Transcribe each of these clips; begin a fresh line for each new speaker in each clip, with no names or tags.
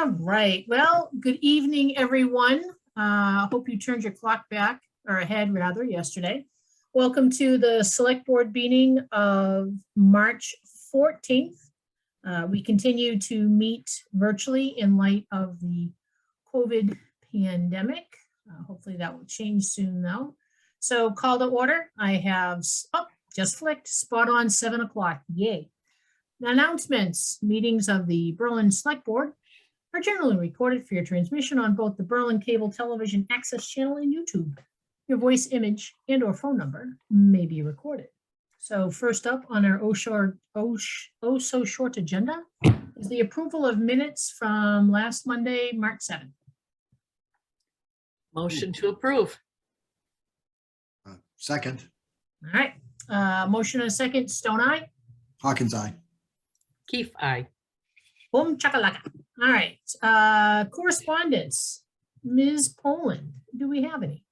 All right. Well, good evening, everyone. Hope you turned your clock back or ahead rather yesterday. Welcome to the select board meeting of March 14th. We continue to meet virtually in light of the COVID pandemic. Hopefully that will change soon though. So call to order. I have, just flicked, spot on 7 o'clock. Yay. Announcements. Meetings of the Berlin Select Board are generally recorded for your transmission on both the Berlin Cable Television Access Channel and YouTube. Your voice, image, and or phone number may be recorded. So first up on our oh so short agenda is the approval of minutes from last Monday, March 7th.
Motion to approve.
Second.
All right. Motion and a second. Stone eye.
Hawkins, aye.
Keefe, aye.
Boom chakalaka. All right. Correspondence. Ms. Poland, do we have any?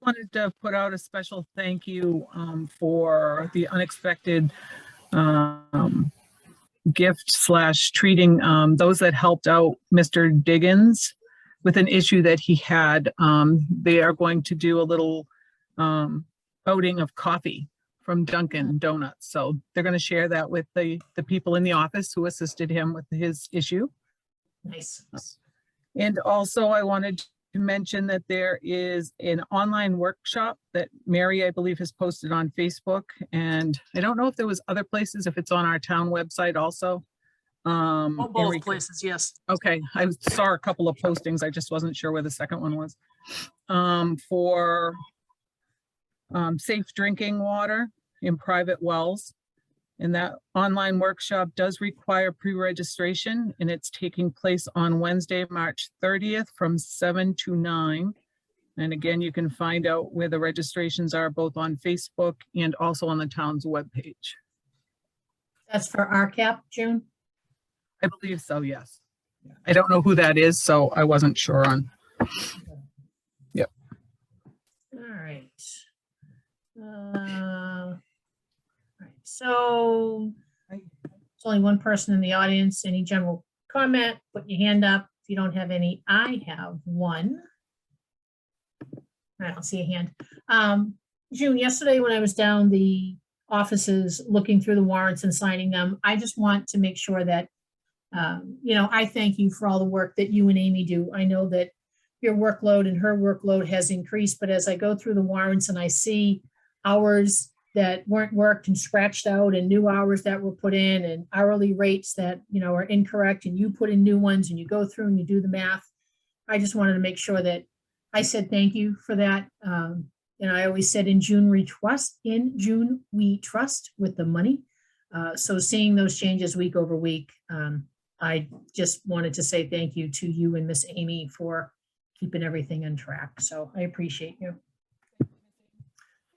Wanted to put out a special thank you for the unexpected gift / treating those that helped out Mr. Diggins with an issue that he had. They are going to do a little outing of coffee from Dunkin' Donuts. So they're going to share that with the people in the office who assisted him with his issue.
Nice.
And also I wanted to mention that there is an online workshop that Mary, I believe, has posted on Facebook. And I don't know if there was other places, if it's on our town website also.
Both places, yes.
Okay, I saw a couple of postings. I just wasn't sure where the second one was. For safe drinking water in private wells. And that online workshop does require pre-registration, and it's taking place on Wednesday, March 30th from 7 to 9. And again, you can find out where the registrations are both on Facebook and also on the town's webpage.
That's for RCAP, June?
I believe so, yes. I don't know who that is, so I wasn't sure on. Yep.
All right. All right. So there's only one person in the audience. Any general comment? Put your hand up. If you don't have any, I have one. I don't see a hand. June, yesterday when I was down the offices looking through the warrants and signing them, I just want to make sure that, I thank you for all the work that you and Amy do. I know that your workload and her workload has increased, but as I go through the warrants and I see hours that weren't worked and scratched out and new hours that were put in and hourly rates that, are incorrect and you put in new ones and you go through and you do the math. I just wanted to make sure that I said thank you for that. I always said in June we trust with the money. So seeing those changes week over week, I just wanted to say thank you to you and Miss Amy for keeping everything on track. So I appreciate you.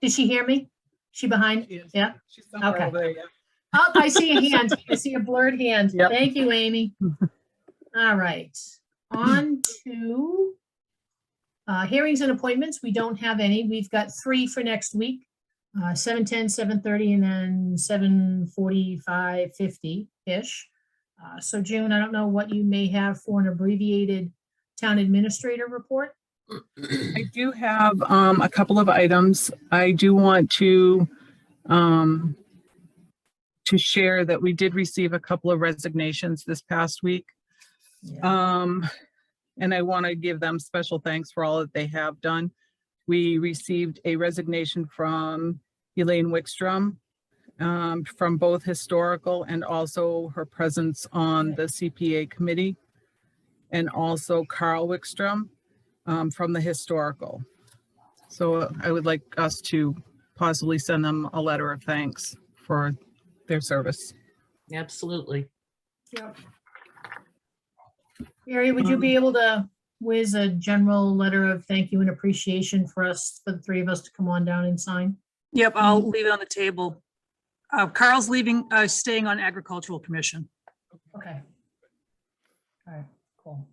Did she hear me? She behind? Yeah.
She's somewhere
Okay.
over there, yeah.
Oh, I see a hand. I see a blurred hand.
Yep.
Thank you, Amy. All right. On to hearings and appointments. We don't have any. We've got 3 for next week. 7:10, 7:30, and then 7:45, 50-ish. So June, I don't know what you may have for an abbreviated town administrator report.
I do have a couple of items. I do want to share that we did receive a couple of resignations this past week.
Yeah.
And I want to give them special thanks for all that they have done. We received a resignation from Elaine Wickstrom from both historical and also her presence on the CPA committee, and also Carl Wickstrom from the historical. So I would like us to possibly send them a letter of thanks for their service.
Absolutely.
Yep. Mary, would you be able to whiz a general letter of thank you and appreciation for us, for the 3 of us to come on down and sign?
Yep, I'll leave it on the table. Carl's staying on Agricultural Commission.
Okay. All right, cool.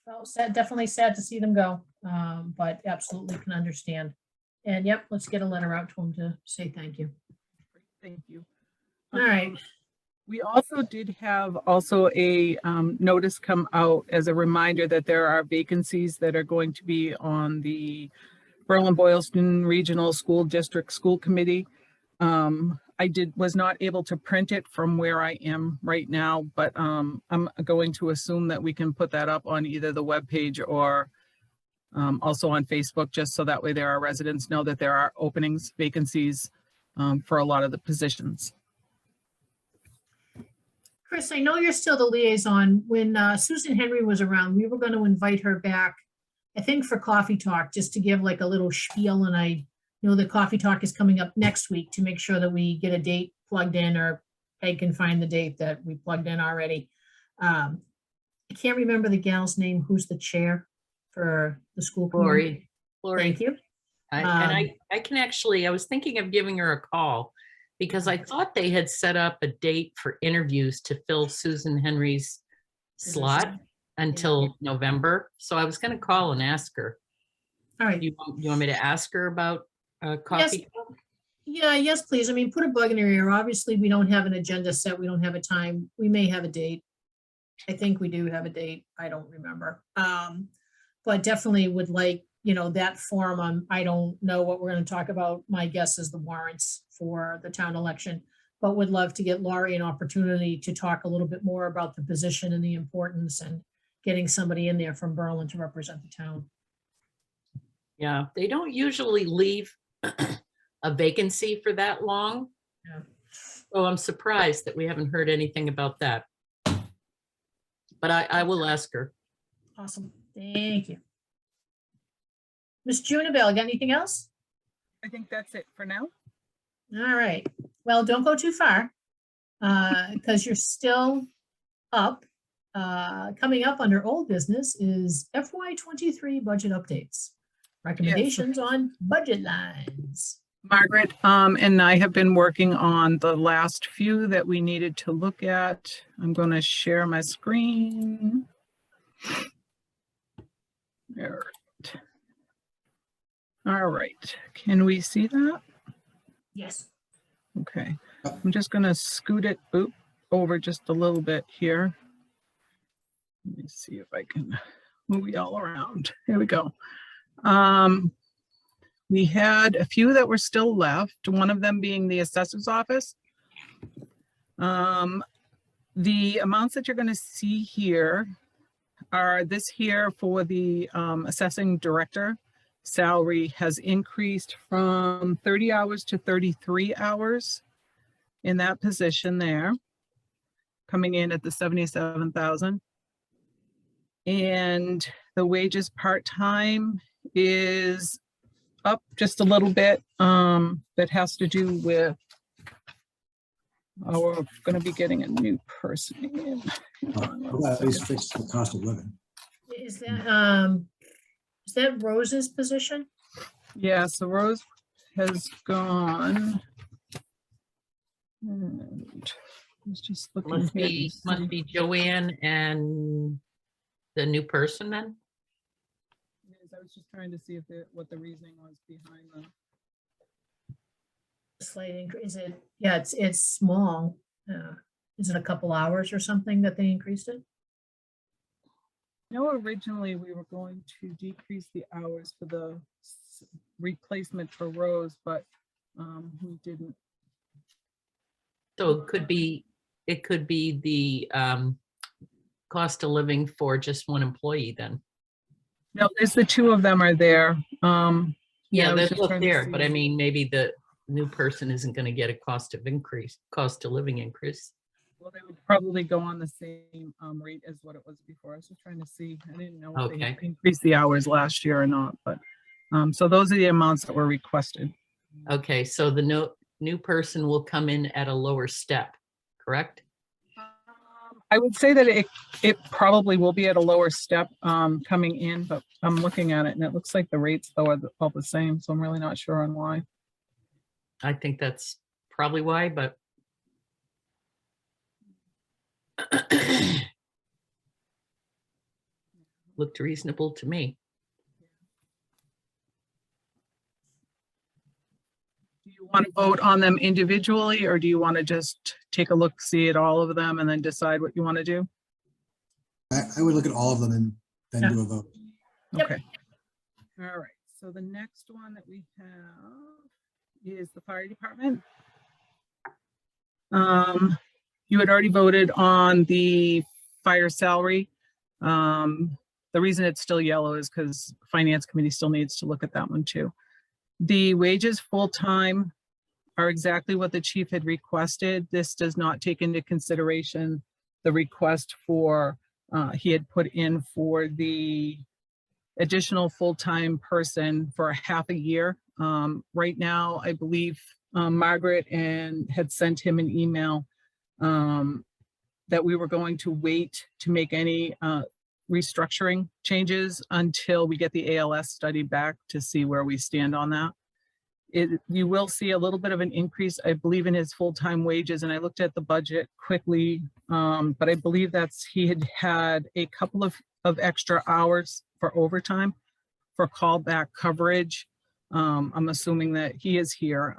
Well, definitely sad to see them go, but absolutely can understand. And yep, let's get a letter out to them to say thank you.
Thank you.
All right.
We also did have also a notice come out as a reminder that there are vacancies that are going to be on the Berlin-Boylston Regional School District School Committee. Was not able to print it from where I am right now, but I'm going to assume that we can put that up on either the webpage or also on Facebook, just so that way there are residents know that there are openings, vacancies for a lot of the positions.
Chris, I know you're still the liaison. When Susan Henry was around, we were going to invite her back, I think for coffee talk, just to give like a little spiel. And I know the coffee talk is coming up next week to make sure that we get a date plugged in, or Peg can find the date that we plugged in already. I can't remember the gal's name, who's the chair for the school committee.
Lori.
Thank you.
I can actually, I was thinking of giving her a call because I thought they had set up a date for interviews to fill Susan Henry's slot until November. So I was going to call and ask her.
All right.
You want me to ask her about coffee?
Yeah, yes, please. I mean, put a bug in her ear. Obviously, we don't have an agenda set. We don't have a time. We may have a date. I think we do have a date. I don't remember. But definitely would like, that forum. I don't know what we're going to talk about. My guess is the warrants for the town election, but would love to get Laurie an opportunity to talk a little bit more about the position and the importance and getting somebody in there from Berlin to represent the town.
Yeah, they don't usually leave a vacancy for that long.
Yeah.
So I'm surprised that we haven't heard anything about that. But I will ask her.
Awesome. Thank you. Ms. Junibel, got anything else?
I think that's it for now.
All right. Well, don't go too far because you're still up. Coming up under old business is FY23 budget updates. Recommendations on budget lines.
Margaret and I have been working on the last few that we needed to look at. I'm going to share my screen. There. All right. Can we see that?
Yes.
Okay. I'm just going to scoot it over just a little bit here. Let me see if I can move you all around. Here we go. We had a few that were still left, one of them being the assessor's office. The amounts that you're going to see here are this here for the assessing director. Salary has increased from 30 hours to 33 hours in that position there, coming in at the 77,000. And the wages part-time is up just a little bit. That has to do with, we're going to be getting a new person in.
Well, at least fix the cost of living.
Is that Rose's position?
Yeah, so Rose has gone. And I was just looking
Must
here
be
to see.
Joanne and the new person then.
Yes, I was just trying to see if what the reasoning was behind the.
Slight increase. Is it? Yeah, it's small. Is it a couple hours or something that they increased it?
No, originally we were going to decrease the hours for the replacement for Rose, but we didn't.
So it could be the cost of living for just one employee then.
No, there's the two of them are there.
Yeah,
I was
that's
just
up
trying to
there,
see.
but I mean, maybe the new person isn't going to get a cost of living increase.
Well, they would probably go on the same rate as what it was before. I was just trying to see. I didn't know if they
Okay.
increased the hours last year or not, but so those are the amounts that were requested.
Okay, so the new person will come in at a lower step, correct?
I would say that it probably will be at a lower step coming in, but I'm looking at it and it looks like the rates though are all the same, so I'm really not sure on why.
I think that's probably why, but looked reasonable to me.
Do you Want to vote on them individually, or do you want to just take a look, see at all of them and then decide what you want to do?
I would look at all of them and then do a vote.
Yep.
Okay. All right, so the next one that we have is the fire department. You had already voted on the fire salary. The reason it's still yellow is because finance committee still needs to look at that one too. The wages full-time are exactly what the chief had requested. This does not take into consideration the request for, he had put in for the additional full-time person for a half a year. Right now, I believe Margaret had sent him an email that we were going to wait to make any restructuring changes until we get the ALS study back to see where we stand on that. You will see a little bit of an increase, I believe, in his full-time wages. And I looked at the budget quickly, but I believe he had a couple of extra hours for overtime for callback coverage. I'm assuming that he is here,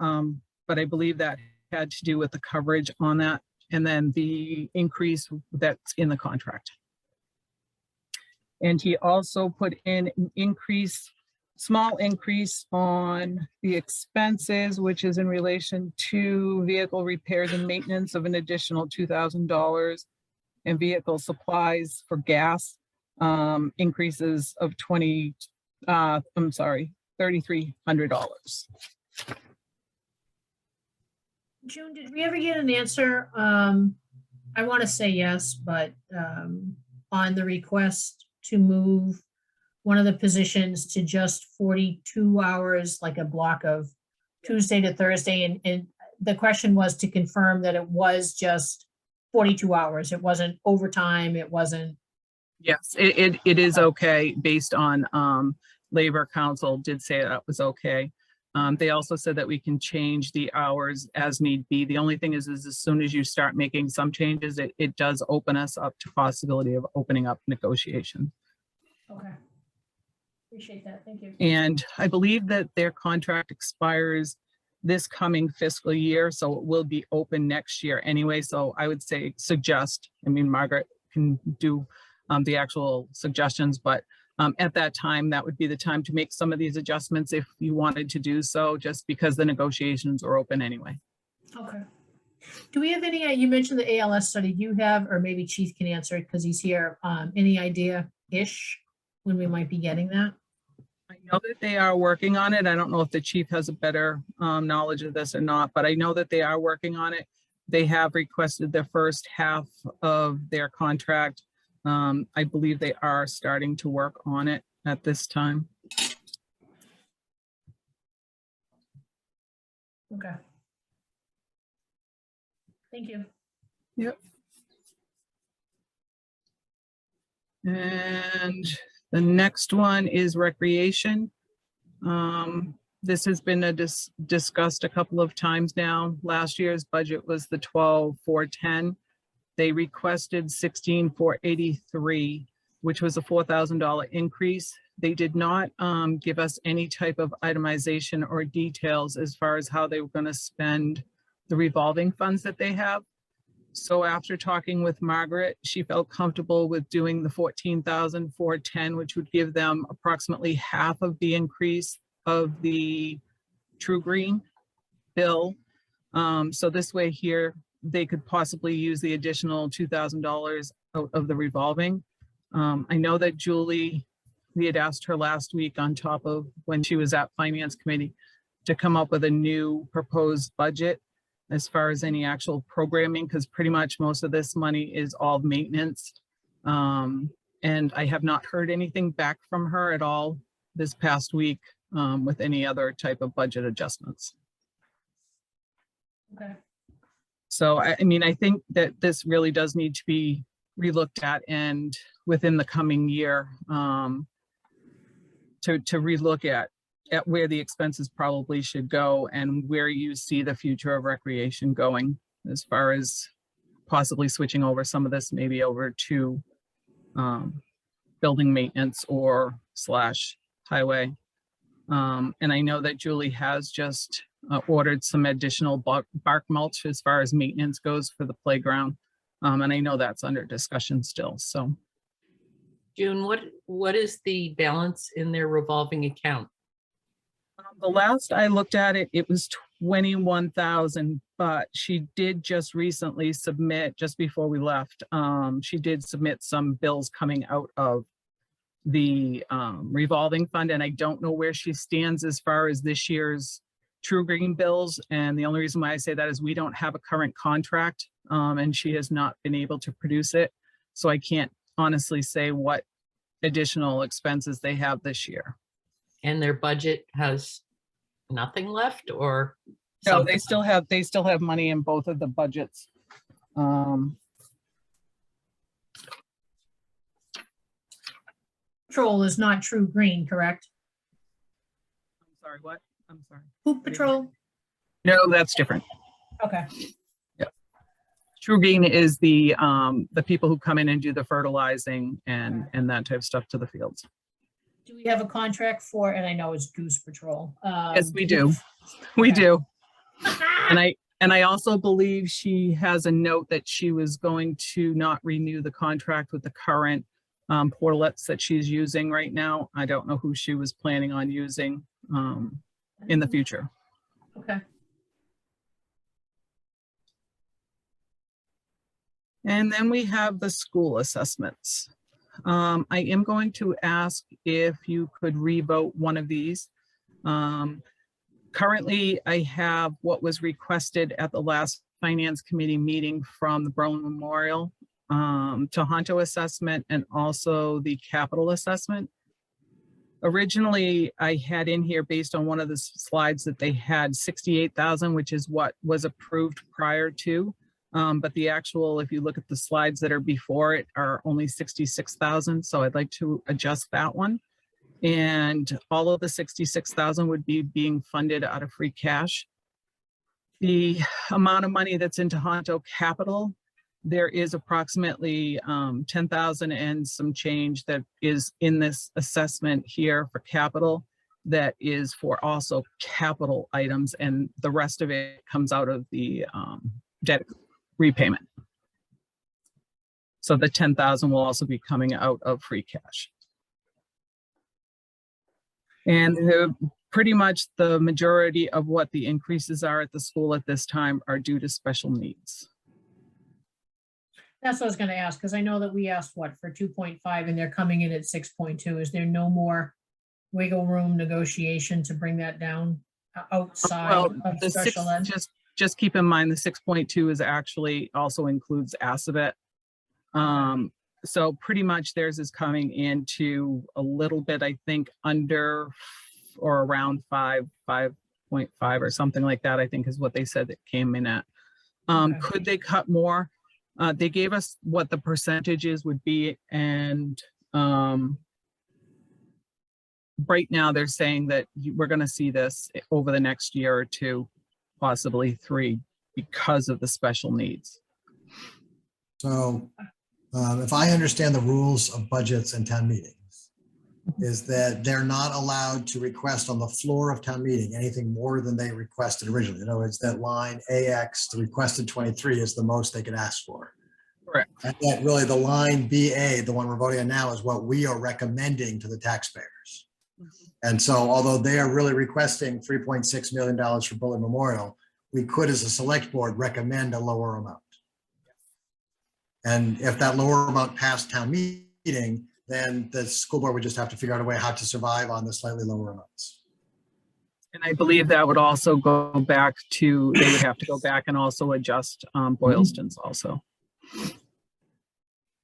but I believe that had to do with the coverage on that and then the increase that's in the contract. And he also put in an small increase on the expenses, which is in relation to vehicle repairs and maintenance of an additional $2,000 and vehicle supplies for gas increases of $3,300.
June, did we ever get an answer? I want to say yes, but on the request to move one of the positions to just 42 hours, like a block of Tuesday to Thursday. And the question was to confirm that it was just 42 hours. It wasn't overtime. It wasn't.
Yes, it is okay based on Labor Council did say that was okay. They also said that we can change the hours as need be. The only thing is as soon as you start making some changes, it does open us up to possibility of opening up negotiation.
Okay. Appreciate that. Thank you.
And I believe that their contract expires this coming fiscal year, so it will be open next year anyway. So I would say Margaret can do the actual suggestions, but at that time, that would be the time to make some of these adjustments if you wanted to do so, just because the negotiations are open anyway.
Okay. Do we have any, you mentioned the ALS study, do you have, or maybe Chief can answer it because he's here, any idea-ish when we might be getting that?
I know that they are working on it. I don't know if the chief has a better knowledge of this or not, but I know that they are working on it. They have requested the first half of their contract. I believe they are starting to work on it at this time.
Okay. Thank you.
Yep. And the next one is recreation. This has been discussed a couple of times now. Last year's budget was the 12,410. They requested 16,483, which was a $4,000 increase. They did not give us any type of itemization or details as far as how they were going to spend the revolving funds that they have. So after talking with Margaret, she felt comfortable with doing the 14,410, which would give them approximately half of the increase of the True Green bill. So this way here, they could possibly use the additional $2,000 of the revolving. I know that Julie, we had asked her last week on top of when she was at Finance Committee to come up with a new proposed budget as far as any actual programming, because pretty much most of this money is all maintenance. And I have not heard anything back from her at all this past week with any other type of budget adjustments.
Okay.
So, I mean, I think that this really does need to be relooked at and within the coming year to relook at where the expenses probably should go and where you see the future of recreation going as far as possibly switching over some of this maybe over to building maintenance or / highway. And I know that Julie has just ordered some additional bark mulch as far as maintenance goes for the playground. And I know that's under discussion still, so.
June, what is the balance in their revolving account?
The last I looked at it, it was 21,000, but she did just recently submit, just before we left, she did submit some bills coming out of the revolving fund, and I don't know where she stands as far as this year's True Green bills. And the only reason why I say that is we don't have a current contract, and she has not been able to produce it. So I can't honestly say what additional expenses they have this year.
And their budget has nothing left, or?
No,
something?
they still have money in both of the budgets.
Patrol is not True Green, correct?
I'm sorry, what? I'm sorry.
Poop Patrol?
No, that's different.
Okay,
True Green is the people who come in and do the fertilizing and that type of stuff to the fields.
do we have a contract for, and I know it's Goose Patrol.
Yes, we do. We do. And I also believe she has a note that she was going to not renew the contract with the current portlets that she's using right now. I don't know who she was planning on using in the future.
Okay,
And then we have the school assessments. I am going to ask if you could revote one of these. Currently, I have what was requested at the last Finance Committee meeting from the Berlin Memorial Tohoto assessment and also the capital assessment. Originally, I had in here, based on one of the slides, that they had 68,000, which is what was approved prior to. But the actual, if you look at the slides that are before it, are only 66,000. So I'd like to adjust that one. And all of the 66,000 would be being funded out of free cash. The amount of money that's in Tohoto capital, there is approximately 10,000 and some change that is in this assessment here for capital. That is for also capital items, and the rest of it comes out of the debt repayment. So the 10,000 will also be coming out of free cash. And pretty much the majority of what the increases are at the school at this time are due to special needs.
that's what I was gonna ask, because I know that we asked, what, for 2.5, and they're coming in at 6.2. Is there no more wiggle room negotiation to bring that down outside
Well,
of
the six,
special ed?
just keep in mind, the 6.2 is actually also includes Assabet. So pretty much theirs is coming into a little bit, I think, under or around 5.5 or something like that, I think is what they said that came in at.
Okay.
Could they cut more? They gave us what the percentages would be, and right now they're saying that we're going to see this over the next year or two, possibly 3, because of the special needs.
So if I understand the rules of budgets and town meetings, is that they're not allowed to request on the floor of town meeting anything more than they requested originally. In other words, that line AX, the requested 23, is the most they could ask for.
Correct.
And that really the line BA, the one we're voting on now, is what we are recommending to the taxpayers. And so although they are really requesting $3.6 million for Berlin Memorial, we could, as a select board, recommend a lower amount. And if that lower amount passed town meeting, then the school board would just have to figure out a way how to survive on the slightly lower amounts.
And I believe that would also go back to, they would have to go back and also adjust Boylston's also.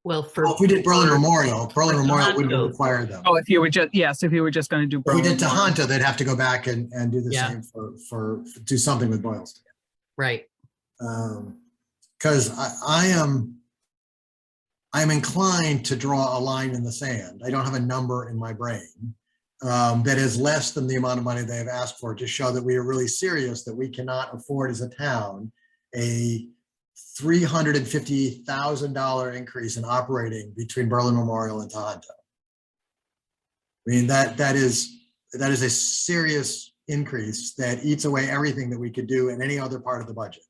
Well, for.
Well, if we did Berlin Memorial wouldn't
Tohoto.
require them.
Oh, if you were just, yes, if you were just going to do.
If we did
Berlin Memorial.
Tohoto, they'd have to go back and do the
Yeah.
same for do something with Boylston.
Right.
Because I'm inclined to draw a line in the sand. I don't have a number in my brain that is less than the amount of money they have asked for, to show that we are really serious, that we cannot afford as a town a $350,000 increase in operating between Berlin Memorial and Tohoto. I mean, that is that is a serious increase that eats away everything that we could do in any other part of the budget.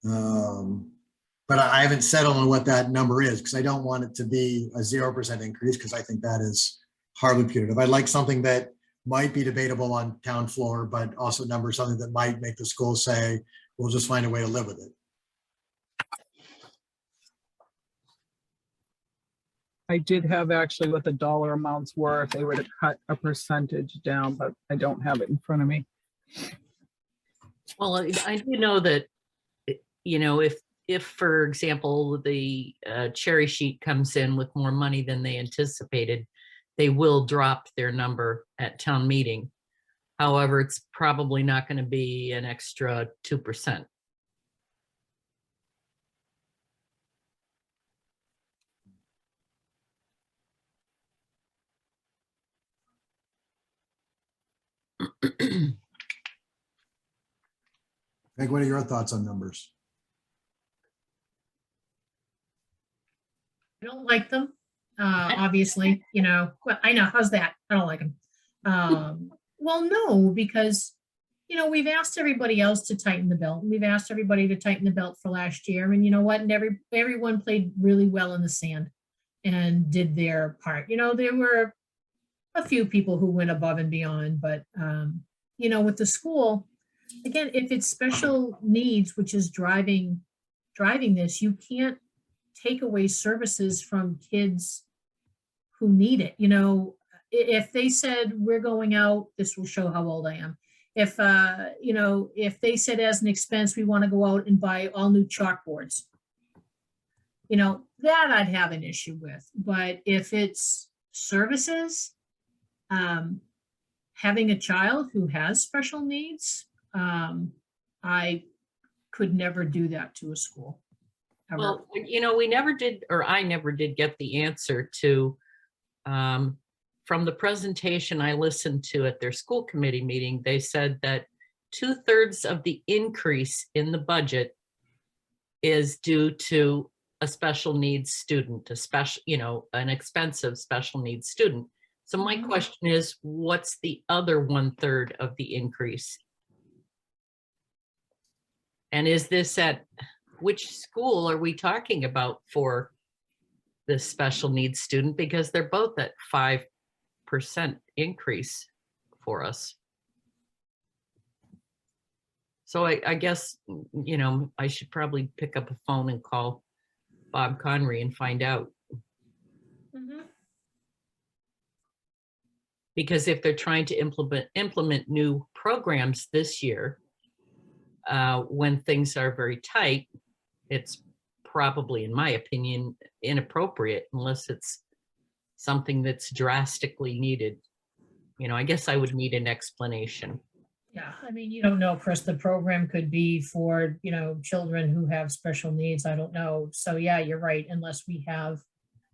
But I haven't settled on what that number is because I don't want it to be a 0% increase because I think that is hardly punitive. I'd like something that might be debatable on town floor, but also number something that might make the school say, we'll just find a way to live with it.
I did have actually what the dollar amounts were if they were to cut a percentage down, but I don't have it in front of me.
Well, I do know that, you know, if for example, the cherry sheet comes in with more money than they anticipated, they will drop their number at town meeting. However, it's probably not going to be an extra 2%.
Meg, what are your thoughts on numbers?
I don't like them, obviously, you know, well, I know, how's that? I don't like them. Well, no, because, you know, we've asked everybody else to tighten the belt. We've asked everybody to tighten the belt for last year. And you know what? And everyone played really well in the sand and did their part. You know, there were a few people who went above and beyond, but, you know, with the school, again, if it's special needs, which is driving this, you can't take away services from kids who need it. You know, if they said we're going out, this will show how old I am. If, you know, if they said as an expense, we want to go out and buy all new chalkboards, you know, that I'd have an issue with. But if it's services, having a child who has special needs, I could never do that to a school. Ever.
Well, you know, we never did, or I never did get the answer to, from the presentation I listened to at their school committee meeting, they said that 2/3 of the increase in the budget is due to a special needs student, a special, you know, an expensive special needs student. So my question is, what's the other 1/3 of the increase? And is this at, which school are we talking about for this special needs student? Because they're both at 5% increase for us. So I guess, you know, I should probably pick up a phone and call Bob Conry and find out.
Mhm.
Because if they're trying to implement new programs this year, when things are very tight, it's probably, in my opinion, inappropriate unless it's something that's drastically needed. You know, I guess I would need an explanation.
Yeah, I mean, you don't know, Chris, the program could be for, you know, children who have special needs. I don't know. So yeah, you're right, unless we have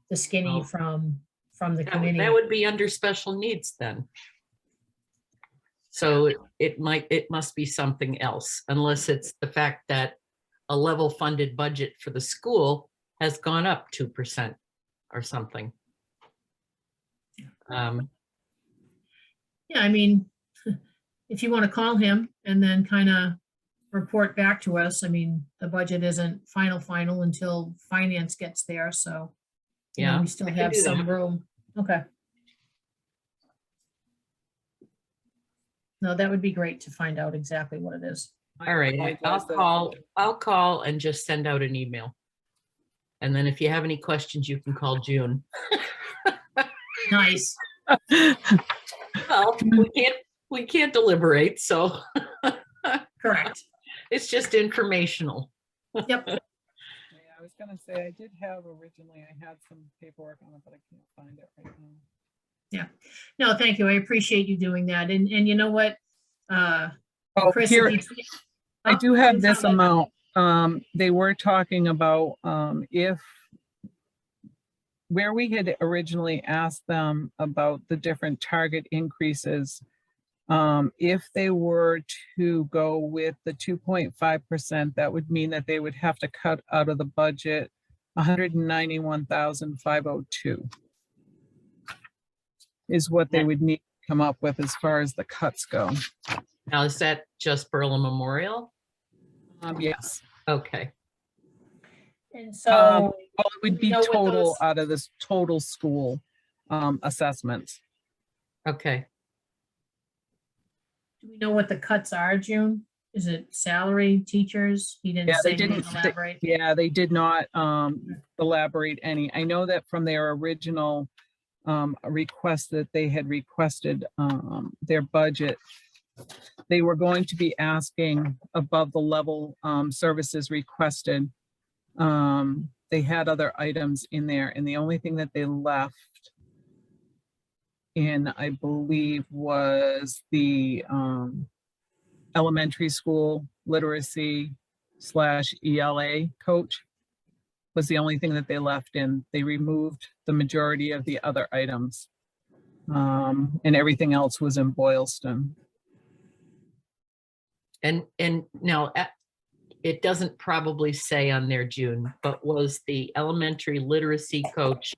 the skinny
Oh.
from the
That
committee.
would be under special needs then. So it must be something else, unless it's the fact that a level funded budget for the school has gone up 2% or something.
Yeah, I mean, if you want to call him and then kind of report back to us, I mean, the budget isn't final until finance gets there, so you know,
Yeah,
we still
I can
have
do
some
that.
room. Okay. No, that would be great to find out exactly what it is.
All right,
apologize that-
I'll call and just send out an email. And then if you have any questions, you can call June.
Nice.
Well, we can't deliberate, so
Correct.
it's just informational.
Yep.
Yeah, I was gonna say, I did have originally, I had some paperwork on it, but I can't find it right now.
No, thank you. I appreciate you doing that. And you know what?
Oh,
Chris,
here,
if you-
I do have
Oh,
this
tell me.
amount. They were talking about if where we had originally asked them about the different target increases, if they were to go with the 2.5%, that would mean that they would have to cut out of the budget 191,502. is what they
Yeah.
would need to come up with as far as the cuts go.
Now, is that just Berlin Memorial?
Yes.
Okay,
And
Well,
so,
it would
we
be
know what
total
those-
out of this total school assessments.
okay.
do we know what the cuts are, June? Is it salary, teachers? He didn't
Yeah,
say,
they
he
didn't,
didn't elaborate.
yeah, they did not elaborate any. I know that from their original request that they had requested their budget, they were going to be asking above the level services requested. They had other items in there, and the only thing that they left in, I believe, was the elementary school literacy / ELA coach was the only thing that they left in. They removed the majority of the other items. And everything else was in Boylston.
And now it doesn't probably say on there, June, but was the elementary literacy coach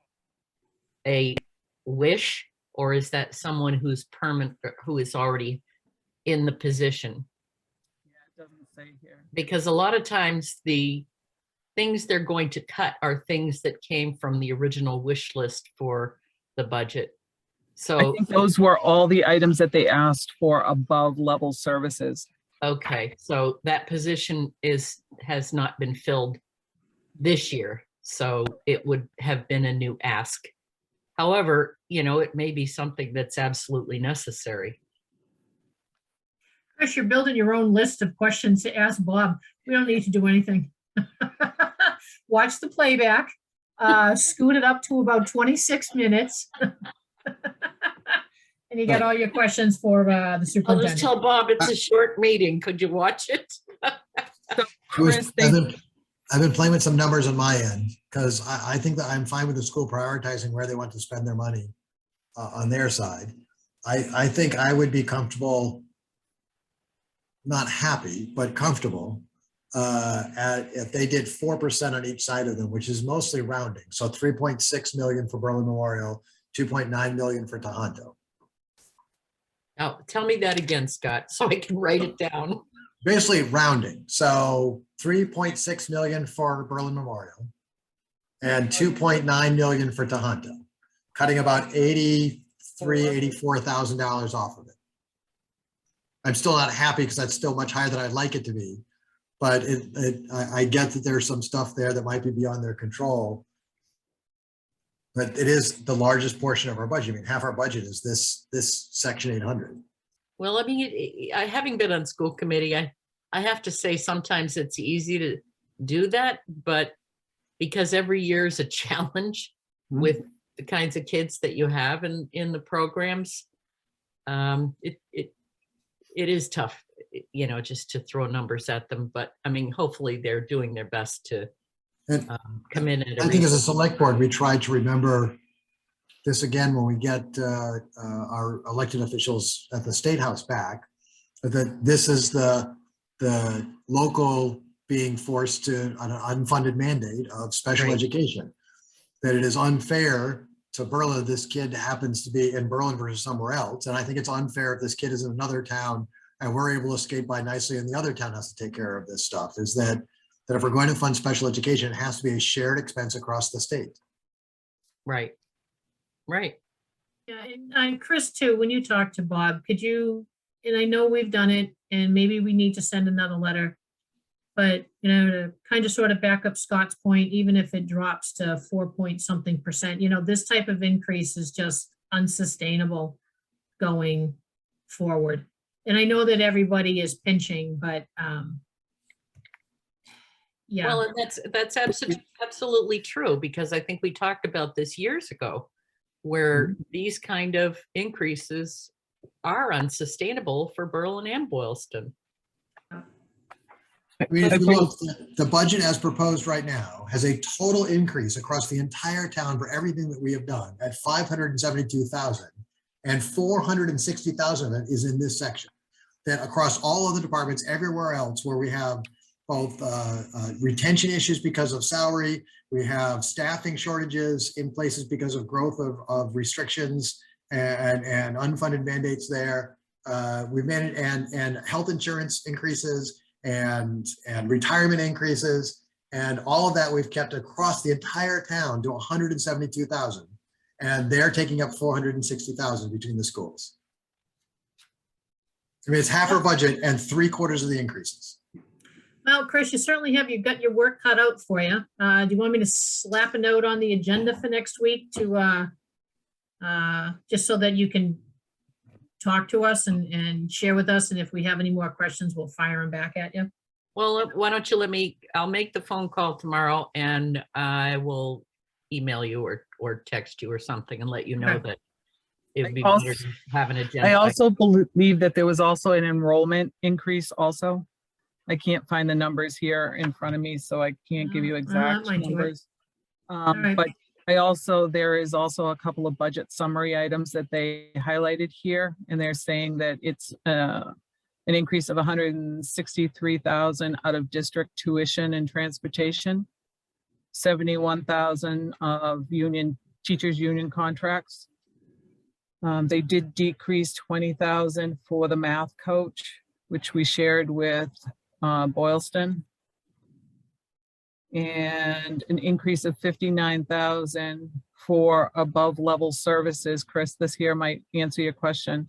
a wish, or is that someone who's permanent, who is already in the position?
Yeah, it doesn't say here.
Because a lot of times the things they're going to cut are things that came from the original wish list for the budget.
I
So,
think those were all the items that they asked for above level services.
okay, so that position has not been filled this year, so it would have been a new ask. However, it may be something that's absolutely necessary.
Chris, you're building your own list of questions to ask Bob. We don't need to do anything. Watch the playback, scoot it up to about 26 minutes. And you got all your questions for the
I'll just
superintendent.
tell Bob it's a short meeting. Could you watch it?
So Chris,
I've been playing with some numbers on my end because I think that I'm fine with the school prioritizing where they want to spend their money on their side. I think I would be comfortable, not happy, but comfortable if they did 4% on each side of them, which is mostly rounding. So 3.6 million for Berlin Memorial, 2.9 million for Tohoto.
Now, tell me that again, Scott, so I can write it down.
Basically rounding. So 3.6 million for Berlin Memorial and 2.9 million for Tohoto, cutting about $84,000 off of it. I'm still not happy because that's still much higher than I'd like it to be. But I get that there's some stuff there that might be beyond their control. But it is the largest portion of our budget. I mean, half our budget is this section 800.
Well, I mean, having been on school committee, I have to say sometimes it's easy to do that, but because every year is a challenge with the kinds of kids that you have in the programs, it is tough, just to throw numbers at them. But I mean, hopefully they're doing their best to come in at
I think as a select board, we try to remember this again when we get our elected officials at the State House back, that this is the local being forced to an unfunded mandate of special
Right.
education, that it is unfair to Berlin, this kid happens to be in Berlin versus somewhere else. And I think it's unfair if this kid is in another town and we're able to skate by nicely and the other town has to take care of this stuff, is that if we're going to fund special education, it has to be a shared expense across the state.
Right. Right.
Yeah, and Chris too, when you talk to Bob, could you, and I know we've done it and maybe we need to send another letter, but to kind of sort of back up Scott's point, even if it drops to 4-point-something%, this type of increase is just unsustainable going forward. And I know that everybody is pinching, but yeah.
Well, and that's absolutely true, because I think we talked about this years ago, where these kind of increases are unsustainable for Berlin and Boylston.
I mean, if you look, the budget as proposed right now has a total increase across the entire town for everything that we have done at 572,000, and 460,000 of it is in this section. That across all of the departments, everywhere else where we have both retention issues because of salary, we have staffing shortages in places because of growth of restrictions and unfunded mandates there. We've made it, and health insurance increases and retirement increases, and all of that we've kept across the entire town to 172,000. And they're taking up 460,000 between the schools. I mean, it's half our budget and 3/4 of the increases.
Well, Chris, you certainly have, you've got your work cut out for you. Do you want me to slap a note on the agenda for next week to, just so that you can talk to us and share with us, and if we have any more questions, we'll fire them back at you?
Well, why don't you I'll make the phone call tomorrow and I will email you or text you or something and let you know
Okay.
that it would be
Also-
better to have an agenda.
I also believe that there was also an enrollment increase also. I can't find the numbers here in front of me, so I can't give you
that
exact
might do it.
numbers.
right.
But there is also a couple of budget summary items that they highlighted here, and they're saying that it's an increase of 163,000 out of district tuition and transportation, 71,000 of teachers union contracts. They did decrease 20,000 for the math coach, which we shared with Boylston. And an increase of 59,000 for above level services. Chris, this here might answer your question.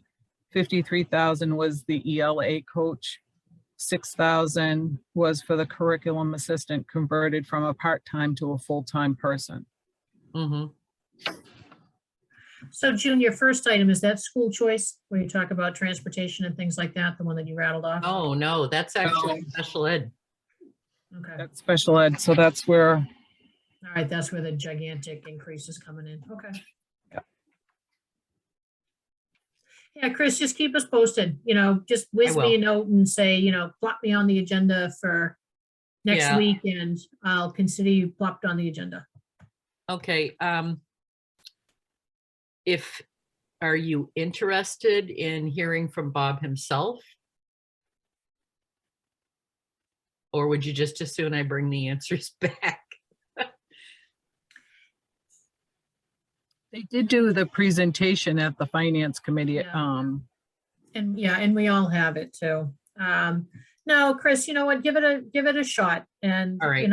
53,000 was the ELA coach. 6,000 was for the curriculum assistant, converted from a part-time to a full-time person.
Mhm.
So June, your first item, is that school choice, where you talk about transportation and things like that, the one that you rattled off?
Oh, no, that's actually special ed.
Okay,
That's special ed, so that's where,
all right, that's where the gigantic increase is coming in, okay.
Yeah.
Yeah, Chris, just keep us posted, just whiz me a
will.
note and say, plop me on the agenda for next
Yeah.
week, and I'll consider you plopped on the agenda.
Okay, are you interested in hearing from Bob himself? Or would you just as soon I bring the answers back?
they did do the presentation at the finance committee.
Yeah. And we all have it too. No, Chris, you know what, give it a shot. And,
All right.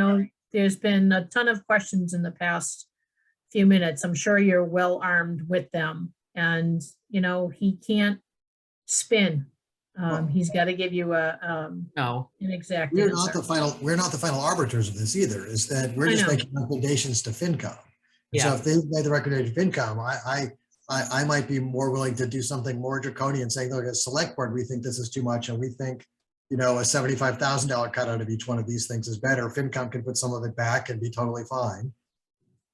there's been a ton of questions in the past few minutes. I'm sure you're well armed with them. And, he can't spin. He's got to give you
No,
an exact
We're not
answer.
we're not the final arbiters of this either, is that we're
I
just
know.
making recommendations to FinCom. And so
Yeah.
if they made the recommendation to FinCom, I might be more willing to do something more draconian, saying, look, as select board, we think this is too much, and we think, a $75,000 cutout of each one of these things is better. FinCom can put some of it back and be totally fine.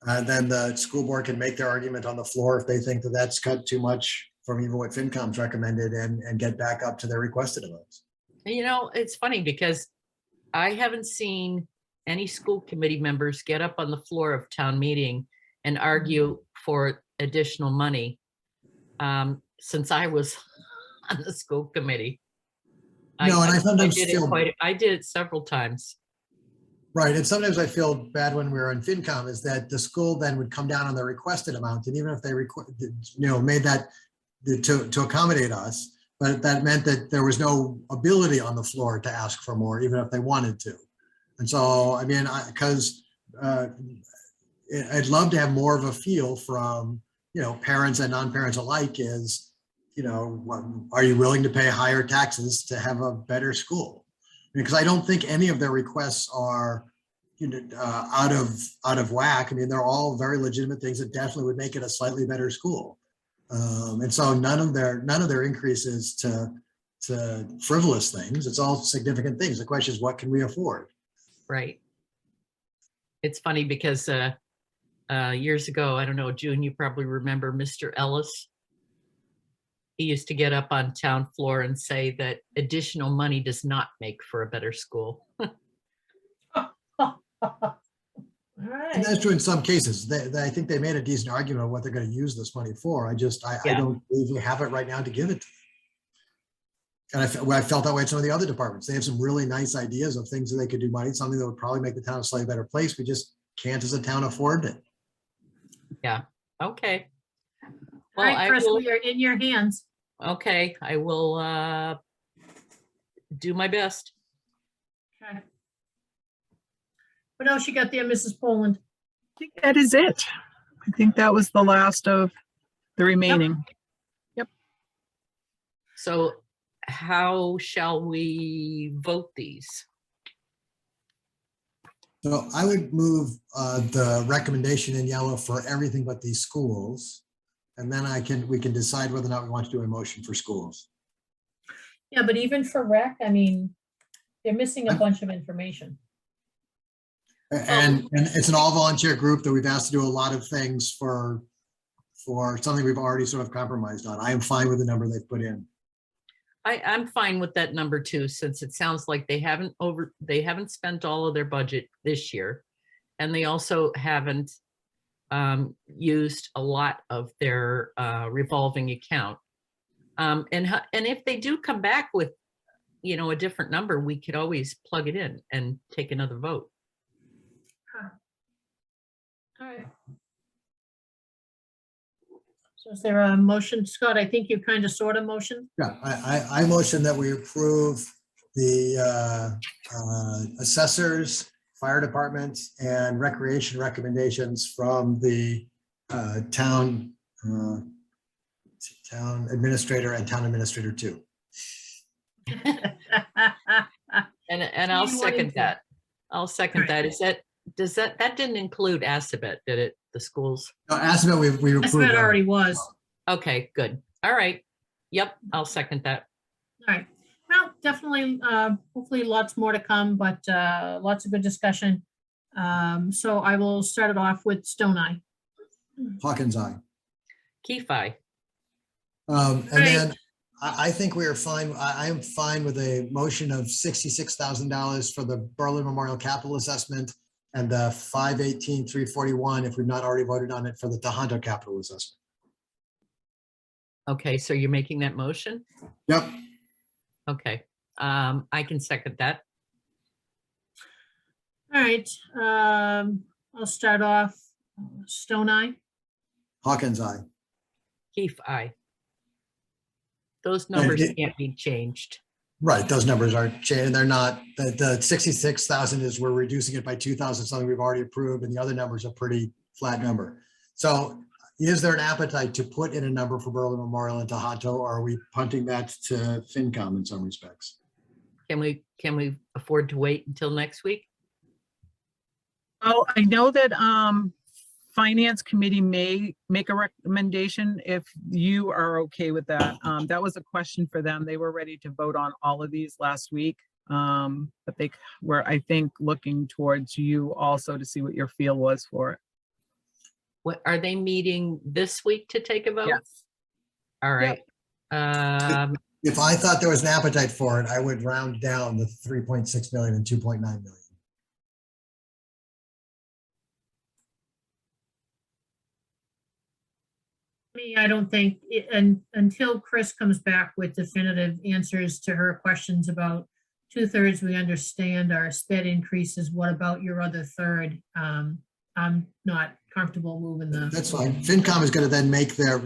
And then the school board can make their argument on the floor if they think that that's cut too much from even what FinCom's recommended, and get back up to their requested amounts.
it's funny because I haven't seen any school committee members get up on the floor of town meeting and argue for additional money since I was on the school committee.
No, and I sometimes feel
I did it several times.
right. And sometimes I feel bad when we were on FinCom, is that the school then would come down on the requested amount, and even if they made that to accommodate us, but that meant that there was no ability on the floor to ask for more, even if they wanted to. And so, I mean, I'd love to have more of a feel from, parents and non-parents alike, is, are you willing to pay higher taxes to have a better school? Because I don't think any of their requests are, out of whack. I mean, they're all very legitimate things that definitely would make it a slightly better school. And so none of their increases to frivolous things. It's all significant things. The question is, what can we afford?
Right. It's funny because years ago, I don't know, June, you probably remember Mr. Ellis. He used to get up on town floor and say that additional money does not make for a better school.
All
And
right.
that's true in some cases. I think they made a decent argument of what they're going to use this money for. I
Yeah.
don't believe we have it right now to give it to them. And I felt that way in some of the other departments. They have some really nice ideas of things that they could do money, something that would probably make the town a slightly better place. We just can't as a town afford it.
Yeah. Okay.
All
Well,
right,
I
Chris,
will,
we are in your hands.
okay, I will do my best.
Okay. What else you got there, Mrs. Poland?
I think that is it. I think that was the last of the remaining.
So how shall we vote these?
So I would move the recommendation in yellow for everything but these schools. And then we can decide whether or not we want to do a motion for schools.
Yeah, but even for rec, I mean, they're missing a bunch of information.
And it's an all volunteer group that we've asked to do a lot of things for something we've already sort of compromised on. I am fine with the number they've put in.
I'm fine with that number too, since it sounds like they haven't spent all of their budget this year. And they also haven't used a lot of their revolving account. And if they do come back with, a different number, we could always plug it in and take another vote.
All right. So is there a motion, Scott? I think you kind of sort of motion.
Yeah, I motion that we approve the assessors, fire department, and recreation recommendations from the town administrator and town administrator too.
And I'll
You wanted
second
to-
that. I'll second
Alright.
that. That didn't include Assabet, did it? The schools?
No, Assabet, we
That's
approved.
what it
that.
already was.
Okay, good. All right. Yep, I'll second that.
All right. Well, definitely, hopefully lots more to come, but lots of good discussion. So I will start it off with Stone Eye.
Hawkins, aye.
Keefe.
And
Right.
then I think we are fine. I am fine with a motion of $66,000 for the Berlin Memorial Capital Assessment and the 518,341, if we've not already voted on it, for the Tohoto Capital Assessment.
Okay, so you're making that motion?
Yep.
Okay, I can second that.
All right, I'll start off Stone Eye.
Hawkins, aye.
Keefe, aye. Those numbers
it-
can't be changed.
Right, those numbers are changing. They're not, the 66,000 is we're reducing it by 2,000, something we've already approved, and the other number is a pretty flat number. So is there an appetite to put in a number for Berlin Memorial and Tohoto, or are we punting that to FinCom in some respects?
Can we afford to wait until next week?
Oh, I know that Finance Committee may make a recommendation if you are okay with that. That was a question for them. They were ready to vote on all of these last week. But they were, I think, looking towards you also to see what your feel was for it.
What, are they meeting this week to take a vote?
Yes.
All right.
If I thought there was an appetite for it, I would round down the 3.6 million and 2.9 million.
Me, I don't think, and until Chris comes back with definitive answers to her questions about 2/3, we understand our sped increases. What about your other third? I'm not comfortable moving
That's
the,
fine. FinCom is going to then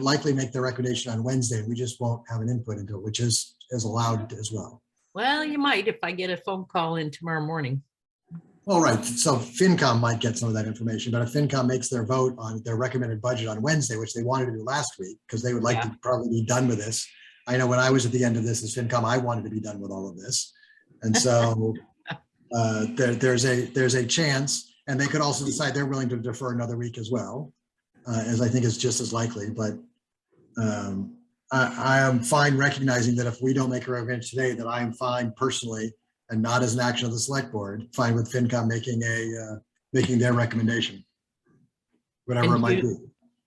likely make their recommendation on Wednesday. We just won't have an input into it, which is allowed as well.
Well, you might if I get a phone call in tomorrow morning.
All right, so FinCom might get some of that information, but if FinCom makes their vote on their recommended budget on Wednesday, which they wanted to do last week, because they would like to probably be done with this. I know when I was at the end of this as FinCom, I wanted to be done with all of this. And so there's a chance, and they could also decide they're willing to defer another week as well, as I think is just as likely. But I am fine recognizing that if we don't make a recommendation today, that I am fine personally, and not as an action of the select board, fine with FinCom making their recommendation, whatever it might be.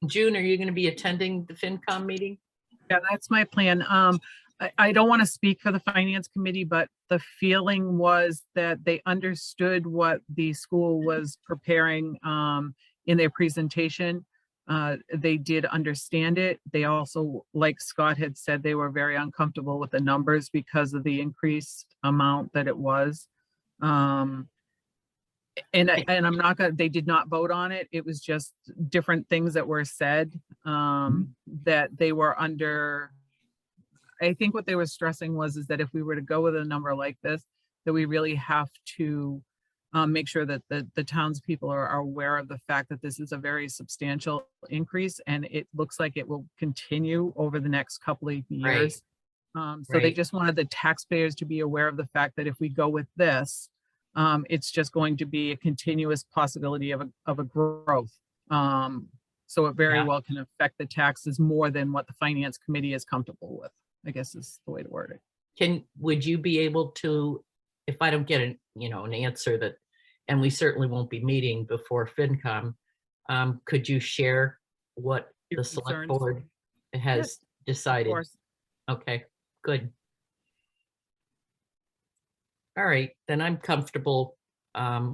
June, are you going to be attending the FinCom meeting?
Yeah, that's my plan. I don't want to speak for the Finance Committee, but the feeling was that they understood what the school was preparing in their presentation. They did understand it. They also, like Scott had said, they were very uncomfortable with the numbers because of the increased amount that it was. And I'm not gonna, they did not vote on it. It was just different things that were said, that they were under. I think what they were stressing is that if we were to go with a number like this, that we really have to make sure that the townspeople are aware of the fact that this is a very substantial increase, and it looks like it will continue over the next couple of years. So they
Right.
just wanted the taxpayers to be aware of the fact that if we go with this, it's just going to be a continuous possibility of a growth. So it very
Yeah.
well can affect the taxes more than what the finance committee is comfortable with, I guess is the way to word it.
Would you be able to, if I don't get an answer that, and we certainly won't be meeting before FinCom, could you share what
Your
the select
concerns?
board has
Of
decided?
course.
Okay, good. All right, then I'm comfortable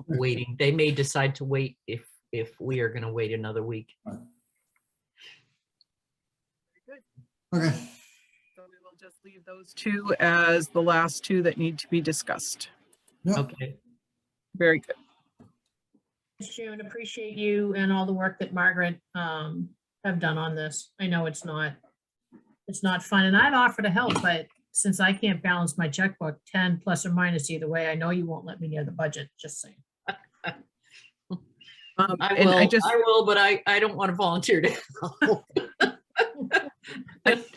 waiting. They may decide to wait if we are gonna wait another week.
Okay,
So we will just leave those two as the last two that need to be discussed.
yep,
Okay,
Very good.
Thanks, June, appreciate you and all the work that Margaret have done on this. I know it's not fun, and I'd offer to help, but since I can't balance my checkbook 10 plus or minus either way, I know you won't let me near the budget, just saying.
And I
will, but I don't want to volunteer to help.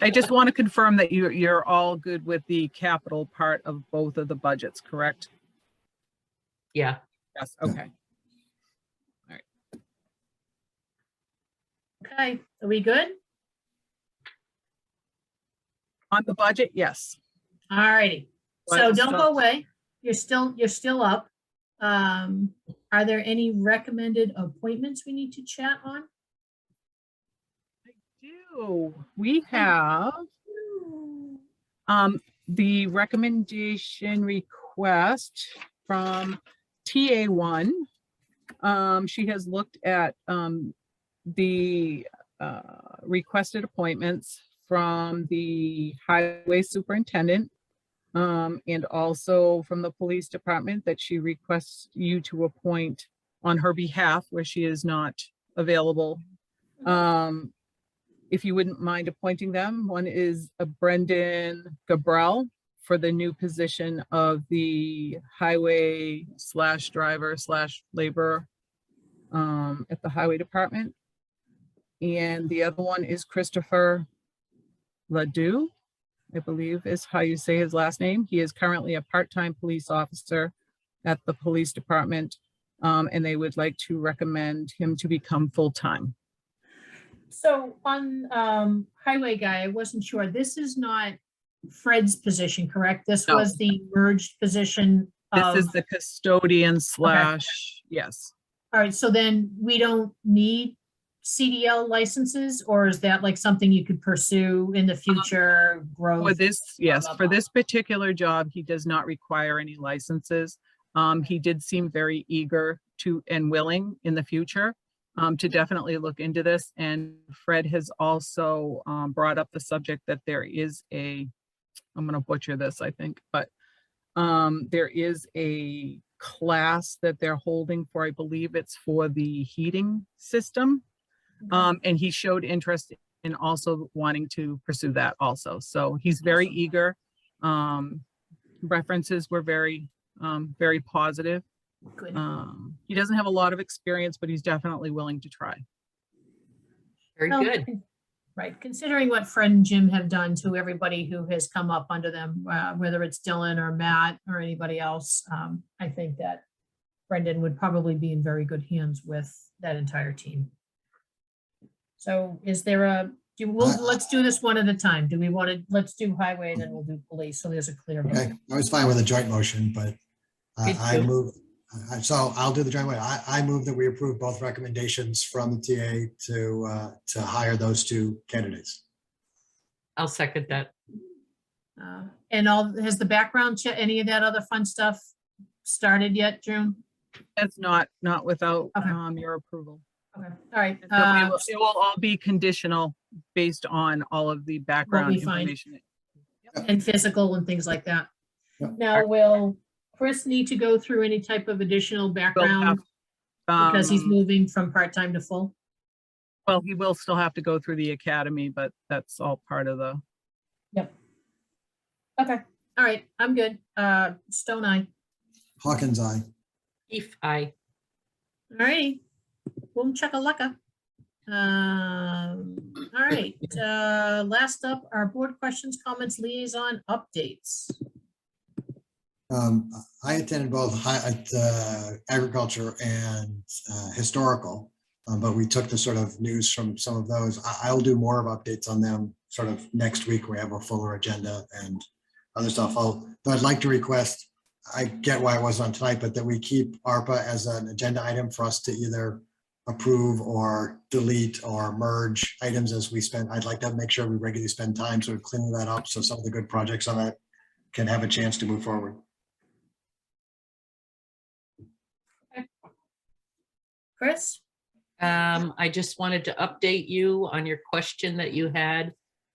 I just want to confirm that you're all good with the capital part of both of the budgets, correct?
Yeah,
Yes, okay.
Okay, are we good?
On the budget, yes.
All righty. So don't go away. You're still up. Are there any recommended appointments we need to chat on?
We have the recommendation request from TA1. She has looked at the requested appointments from the highway superintendent and also from the police department that she requests you to appoint on her behalf where she is not available. If you wouldn't mind appointing them, one is Brendan Gabrell for the new position of the highway / driver / laborer at the highway department. And the other one is Christopher Ledoux, I believe is how you say his last name. He is currently a part-time police officer at the police department, and they would like to recommend him to become full-time.
So on highway guy, I wasn't sure. This is not Fred's position, correct? This
No.
was the merged position
This
of,
is the custodian / yes.
all right, so then we don't need CDL licenses, or is that like something you could pursue in the future,
For
growth?
this, yes,
blah,
for
blah.
this particular job, he does not require any licenses. He did seem very eager to and willing in the future to definitely look into this. And Fred has also brought up the subject that there is I'm going to butcher this, I think, but there is a class that they're holding for, I believe it's for the heating system. And he showed interest in also wanting to pursue that also. So he's very
Awesome.
eager. References were very, very positive.
Good.
He doesn't have a lot of experience, but he's definitely willing to try.
very
Well,
good.
Right, considering what Fred and Jim have done to everybody who has come up under them, whether it's Dylan or Matt or anybody else, I think that Brendan would probably be in very good hands with that entire team. So is there let's do this one at a time. Do we want to, let's do highway, then we'll do police, so there's a clear vote.
okay. I was fine with a joint motion, but
Me
I
too.
move, so I'll do the joint way. I move that we approve both recommendations from the TA to hire those two candidates.
I'll second that.
And has the background check, any of that other fun stuff started yet, June?
That's not without
Okay.
your approval.
Okay, all right.
And so it will all be conditional based on all of the background
we find.
information.
And physical and things like that.
Yep.
Now, will Chris need to go through any type of additional background because he's
Um,
moving from part-time to full?
Well, he will still have to go through the academy, but that's all part of the,
Yep. Okay, all right, I'm good. Stone eye.
Hawkins, aye.
If I,
All righty. Boom chakalaka. All right, last up are board questions, comments, liaison updates.
I attended both agriculture and historical, but we took the sort of news from some of those. I'll do more of updates on them sort of next week. We have a fuller agenda and other stuff. But I'd like to request, I get why I wasn't on tonight, but that we keep ARPA as an agenda item for us to either approve or delete or merge items as we spend. I'd like to make sure we regularly spend time sort of cleaning that up so some of the good projects on it can have a chance to move forward.
Chris?
I just wanted to update you on your question that you had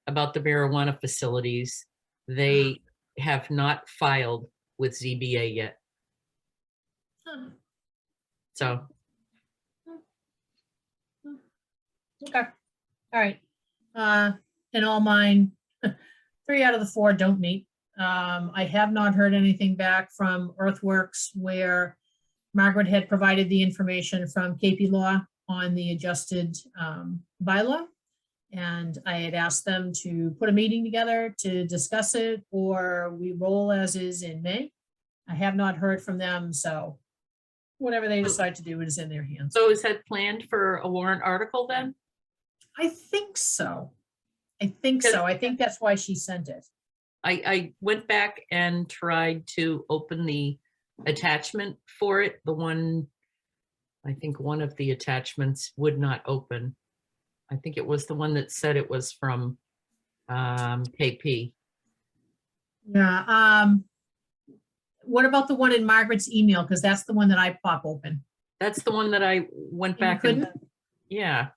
about the marijuana facilities. They have not filed with ZBA yet.
Huh,
So
Okay, all right. In all mine, 3 out of the 4 don't meet. I have not heard anything back from Earthworks where Margaret had provided the information from KP Law on the adjusted bylaw. And I had asked them to put a meeting together to discuss it, or we roll as is in May. I have not heard from them, so whatever they decide to do, it is in their hands.
so is that planned for a warrant article then?
I think so. I think so. I think that's why she sent it.
I went back and tried to open the attachment for it. The one, I think one of the attachments would not open. I think it was the one that said it was from KP.
Yeah, what about the one in Margaret's email? Because that's the one that I pop open.
That's the one that I went
And you
back and,
couldn't?
yeah.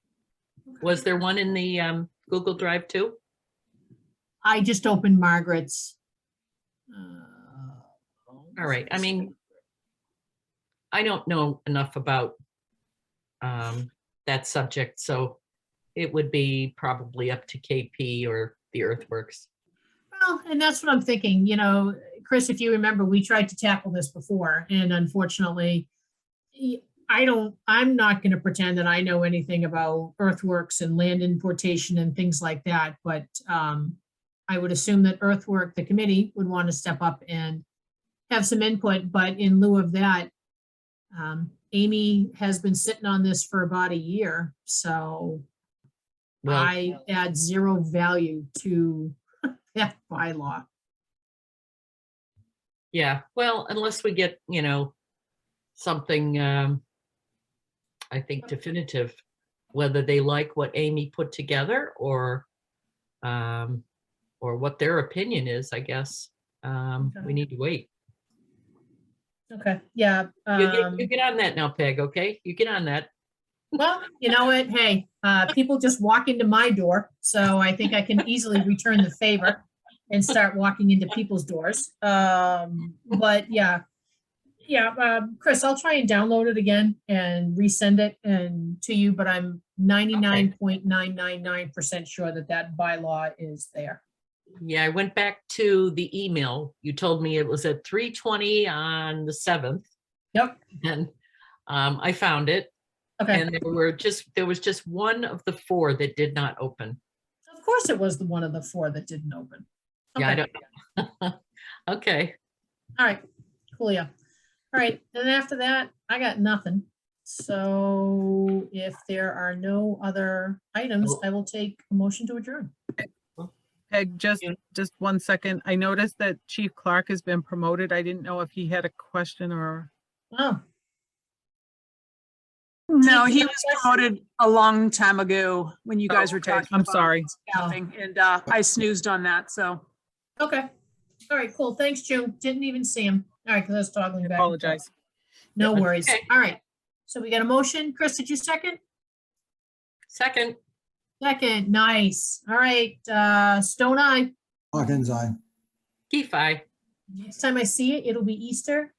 Was there one in the Google Drive too?
I just opened Margaret's.
All right, I mean, I don't know enough about that subject, so it would be probably up to KP or the Earthworks.
Well, and that's what I'm thinking, you know, Chris, if you remember, we tried to tackle this before, and unfortunately, I'm not going to pretend that I know anything about earthworks and land importation and things like that, but I would assume that Earthwork, the committee, would want to step up and have some input, but in lieu of that, Amy has been sitting on this for about a year, so
Well,
I add 0 value to that bylaw.
yeah, well, unless we get, you know, something, I think definitive, whether they like what Amy put together or what their opinion is, I guess. We need to wait.
Okay, yeah.
You get on that now, Peg, okay? You get on that.
Well, you know what? Hey, people just walk into my door, so I think I can easily return the favor and start walking into people's doors. But yeah, Chris, I'll try and download it again and resend it and to you, but I'm 99.999% sure that that bylaw is there.
Yeah, I went back to the email. You told me it was at 3:20 on the 7th.
Yep.
And I found it.
Okay.
And there was just one of the 4 that did not open.
Of course, it was the one of the 4 that didn't open.
Yeah, I
Okay.
don't. Okay.
All right, cool, yeah. All right, and after that, I got nothing. So if there are no other items, I will take a motion to adjourn.
Peg, just 1 second. I noticed that Chief Clark has been promoted. I didn't know if he had a question or,
Oh,
No,
Chief,
he
you
was
have a question?
promoted a long time ago when you guys were
okay,
talking
I'm
about
sorry.
staffing, and I snoozed on that, so.
okay. All right, cool. Thanks, June. Didn't even see him. All right, because I was toggling back. and forth.
Apologize.
No
That's
worries.
okay.
All right. So we got a motion. Chris, did you second?
Second,
Second, nice. All right, Stone Eye.
Hawkins, aye.
Keefe, aye.
Next time I see it, it'll be Easter